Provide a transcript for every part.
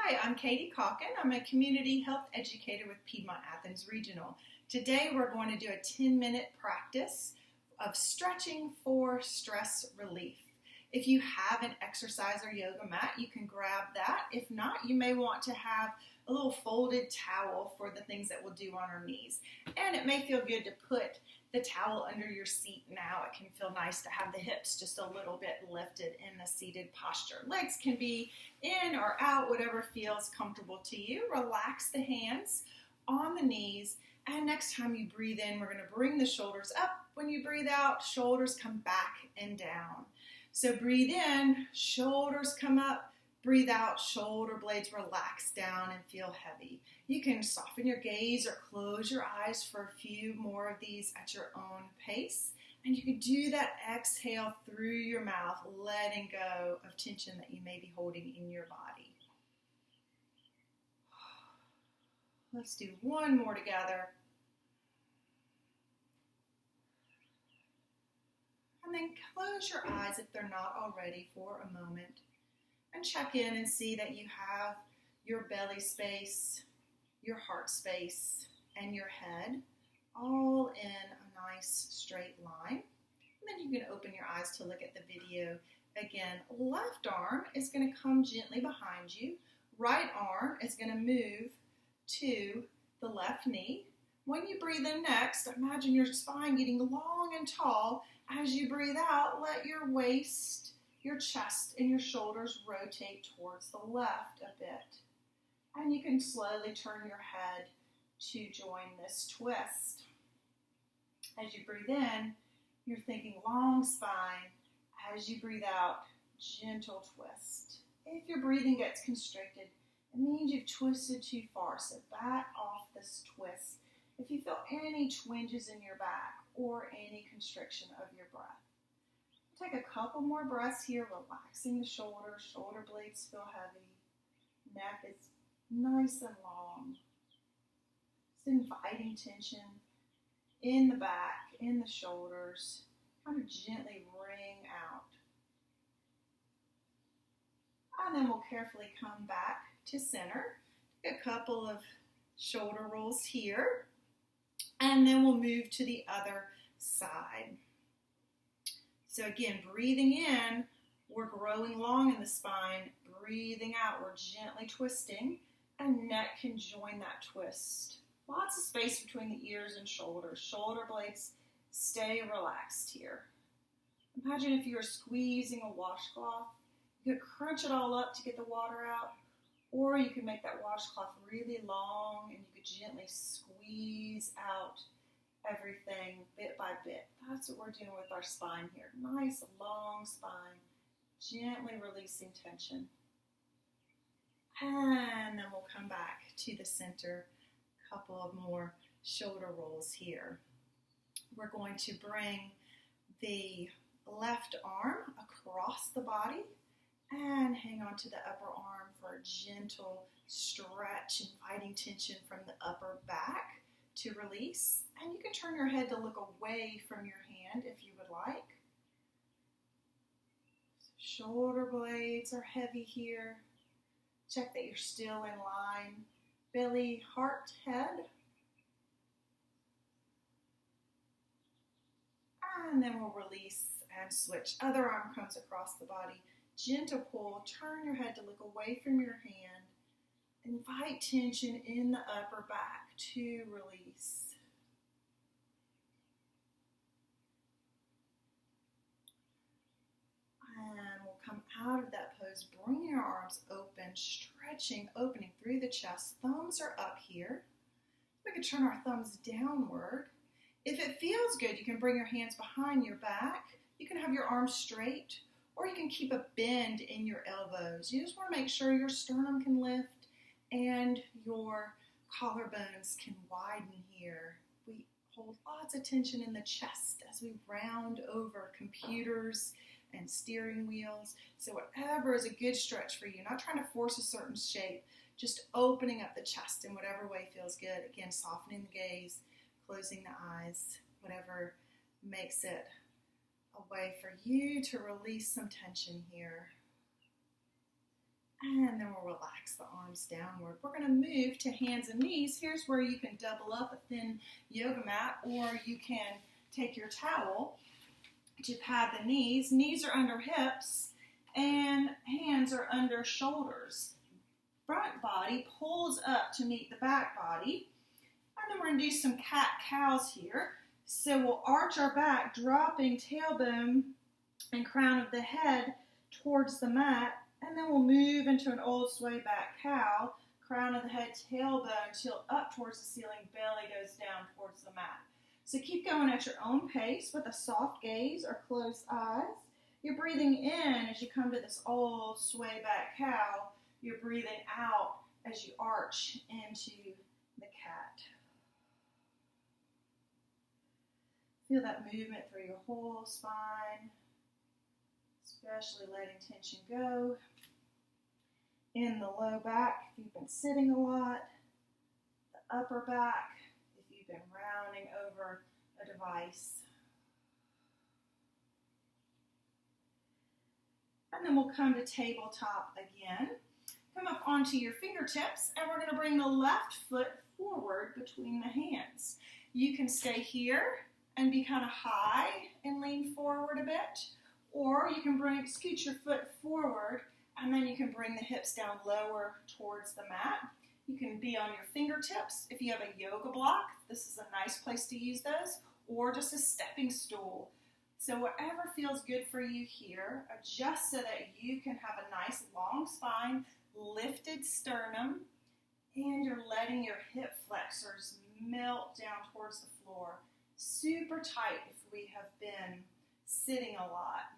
Hi, I'm Katie Calkin. I'm a community health educator with Piedmont Athens Regional. Today we're going to do a 10-minute practice of stretching for stress relief. If you have an exercise or yoga mat, you can grab that. If not, you may want to have a little folded towel for the things that we'll do on our knees. And it may feel good to put the towel under your seat now. It can feel nice to have the hips just a little bit lifted in the seated posture. Legs can be in or out, whatever feels comfortable to you. Relax the hands on the knees. And next time you breathe in, we're going to bring the shoulders up. When you breathe out, shoulders come back and down. So breathe in, shoulders come up. Breathe out, shoulder blades relax down and feel heavy. You can soften your gaze or close your eyes for a few more of these at your own pace. And you can do that exhale through your mouth, letting go of tension that you may be holding in your body. Let's do one more together. And then close your eyes if they're not already for a moment. And check in and see that you have your belly space, your heart space, and your head all in a nice straight line. And then you can open your eyes to look at the video. Again, left arm is going to come gently behind you. Right arm is going to move to the left knee. When you breathe in next, imagine your spine getting long and tall. As you breathe out, let your waist, your chest and your shoulders rotate towards the left a bit. And you can slowly turn your head to join this twist. As you breathe in, you're thinking long spine. As you breathe out, gentle twist. If your breathing gets constricted, it means you've twisted too far, so back off this twist. If you feel any twinges in your back or any constriction of your breath. Take a couple more breaths here, relaxing the shoulders. Shoulder blades feel heavy. Neck is nice and long. Just inviting tension in the back, in the shoulders. Kind of gently wring out. And then we'll carefully come back to center. Take a couple of shoulder rolls here. And then we'll move to the other side. So again, breathing in, we're growing long in the spine. Breathing out, we're gently twisting, and neck can join that twist. Lots of space between the ears and shoulders. Shoulder blades stay relaxed here. Imagine if you were squeezing a washcloth. You could crunch it all up to get the water out, or you could make that washcloth really long and you could gently squeeze out everything bit by bit. That's what we're doing with our spine here. Nice long spine, gently releasing tension. And then we'll come back to the center. A couple of more shoulder rolls here. We're going to bring the left arm across the body and hang on to the upper arm for a gentle stretch, inviting tension from the upper back to release. And you can turn your head to look away from your hand if you would like. Shoulder blades are heavy here. Check that you're still in line. Belly, heart, head. And then we'll release and switch. Other arm comes across the body. Gentle pull. Turn your head to look away from your hand. Invite tension in the upper back to release. And we'll come out of that pose, bringing your arms open, stretching, opening through the chest. Thumbs are up here. We can turn our thumbs downward. If it feels good, you can bring your hands behind your back. You can have your arms straight, or you can keep a bend in your elbows. You just want to make sure your sternum can lift and your collarbones can widen here. We hold lots of tension in the chest as we round over computers and steering wheels. So whatever is a good stretch for you, not trying to force a certain shape, just opening up the chest in whatever way feels good. Again, softening the gaze, closing the eyes, whatever makes it a way for you to release some tension here. And then we'll relax the arms downward. We're going to move to hands and knees. Here's where you can double up a thin yoga mat, or you can take your towel to pad the knees. Knees are under hips and hands are under shoulders. Front body pulls up to meet the back body. And then we're going to do some cat-cows here. So we'll arch our back, dropping tailbone and crown of the head towards the mat. And then we'll move into an old sway back cow, crown of the head, tailbone, tilt up towards the ceiling, belly goes down towards the mat. So keep going at your own pace with a soft gaze or closed eyes. You're breathing in as you come to this old sway back cow. You're breathing out as you arch into the cat. Feel that movement through your whole spine, especially letting tension go. In the low back, if you've been sitting a lot, the upper back, if you've been rounding over a device. And then we'll come to tabletop again. Come up onto your fingertips, and we're going to bring the left foot forward between the hands. You can stay here and be kind of high and lean forward a bit, or you can scoot your foot forward, and then you can bring the hips down lower towards the mat. You can be on your fingertips. If you have a yoga block, this is a nice place to use those, or just a stepping stool. So whatever feels good for you here, adjust so that you can have a nice long spine, lifted sternum, and you're letting your hip flexors melt down towards the floor. Super tight if we have been sitting a lot.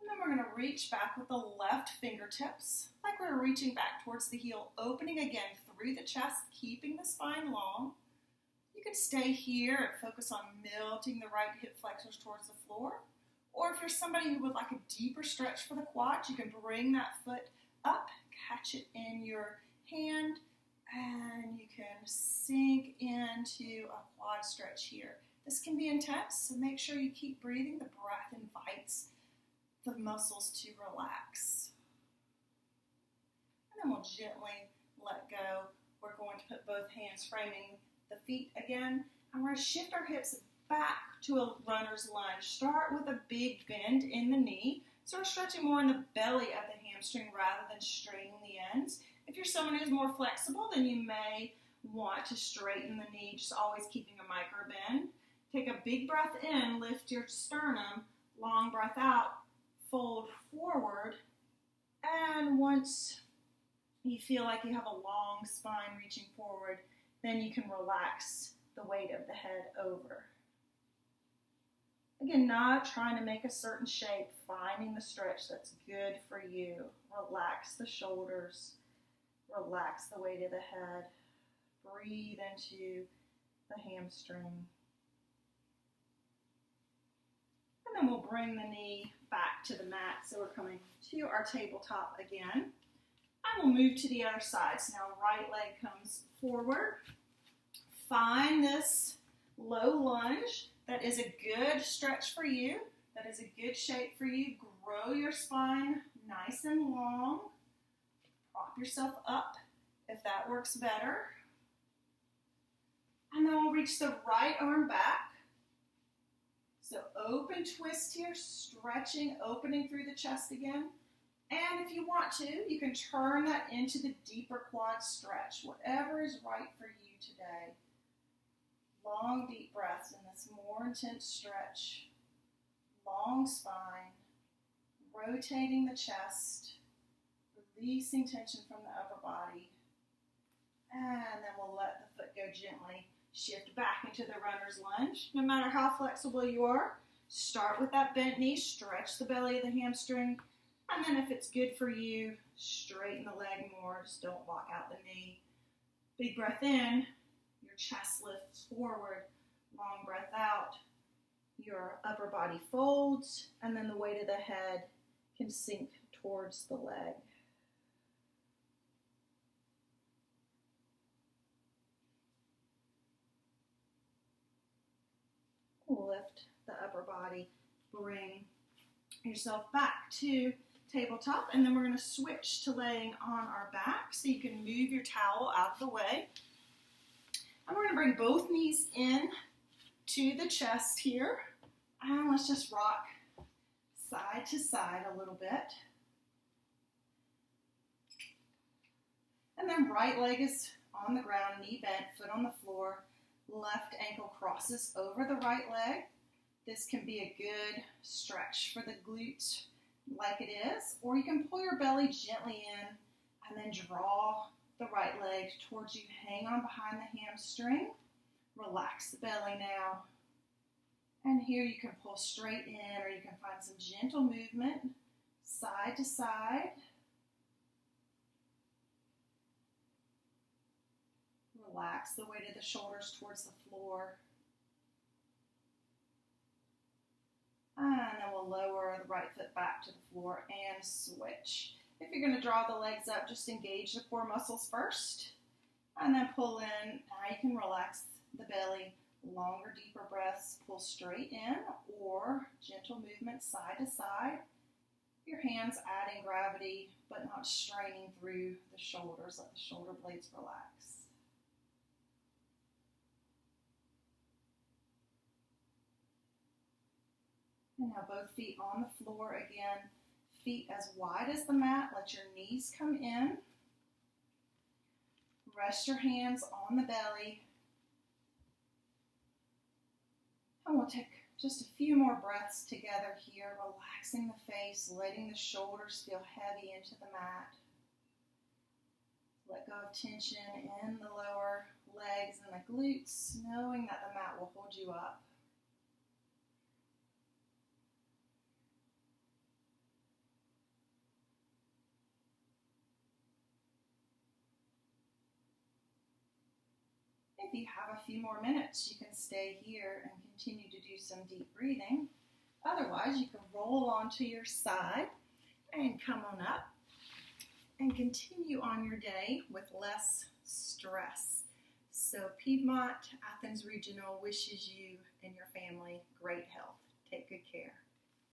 And then we're going to reach back with the left fingertips, like we're reaching back towards the heel, opening again through the chest, keeping the spine long. You can stay here and focus on melting the right hip flexors towards the floor. Or if you're somebody who would like a deeper stretch for the quads, you can bring that foot up, catch it in your hand, and you can sink into a quad stretch here. This can be intense, so make sure you keep breathing. The breath invites the muscles to relax. And then we'll gently let go. We're going to put both hands framing the feet again, and we're going to shift our hips back to a runner's lunge. Start with a big bend in the knee, so we're stretching more in the belly of the hamstring rather than straightening the ends. If you're someone who's more flexible, then you may want to straighten the knee, just always keeping a micro bend. Take a big breath in, lift your sternum, long breath out, fold forward, and once you feel like you have a long spine reaching forward, then you can relax the weight of the head over. Again, not trying to make a certain shape, finding the stretch that's good for you. Relax the shoulders, relax the weight of the head, breathe into the hamstring. And then we'll bring the knee back to the mat, so we're coming to our tabletop again. And we'll move to the other side. So now right leg comes forward. Find this low lunge. That is a good stretch for you. That is a good shape for you. Grow your spine nice and long. Prop yourself up if that works better. And then we'll reach the right arm back. So open twist here, stretching, opening through the chest again. And if you want to, you can turn that into the deeper quad stretch, whatever is right for you today. Long, deep breaths in this more intense stretch. Long spine, rotating the chest, releasing tension from the upper body. And then we'll let the foot go gently. Shift back into the runner's lunge. No matter how flexible you are, start with that bent knee, stretch the belly of the hamstring, and then if it's good for you, straighten the leg more, just don't lock out the knee. Big breath in, your chest lifts forward, long breath out, your upper body folds, and then the weight of the head can sink towards the leg. Lift the upper body, bring yourself back to tabletop, and then we're going to switch to laying on our back, so you can move your towel out of the way. And we're going to bring both knees in to the chest here, and let's just rock side to side a little bit. And then right leg is on the ground, knee bent, foot on the floor, left ankle crosses over the right leg. This can be a good stretch for the glutes like it is, or you can pull your belly gently in and then draw the right leg towards you, hang on behind the hamstring, relax the belly now. And here you can pull straight in, or you can find some gentle movement side to side. Relax the weight of the shoulders towards the floor. And then we'll lower the right foot back to the floor and switch. If you're going to draw the legs up, just engage the core muscles first. And then pull in. Now you can relax the belly. Longer, deeper breaths. Pull straight in, or gentle movement side to side. Your hands adding gravity, but not straining through the shoulders. Let the shoulder blades relax. And now both feet on the floor again. Feet as wide as the mat. Let your knees come in. Rest your hands on the belly. And we'll take just a few more breaths together here, relaxing the face, letting the shoulders feel heavy into the mat. Let go of tension in the lower legs and the glutes, knowing that the mat will hold you up. If you have a few more minutes, you can stay here and continue to do some deep breathing. Otherwise, you can roll onto your side and come on up and continue on your day with less stress. So Piedmont Athens Regional wishes you and your family great health. Take good care.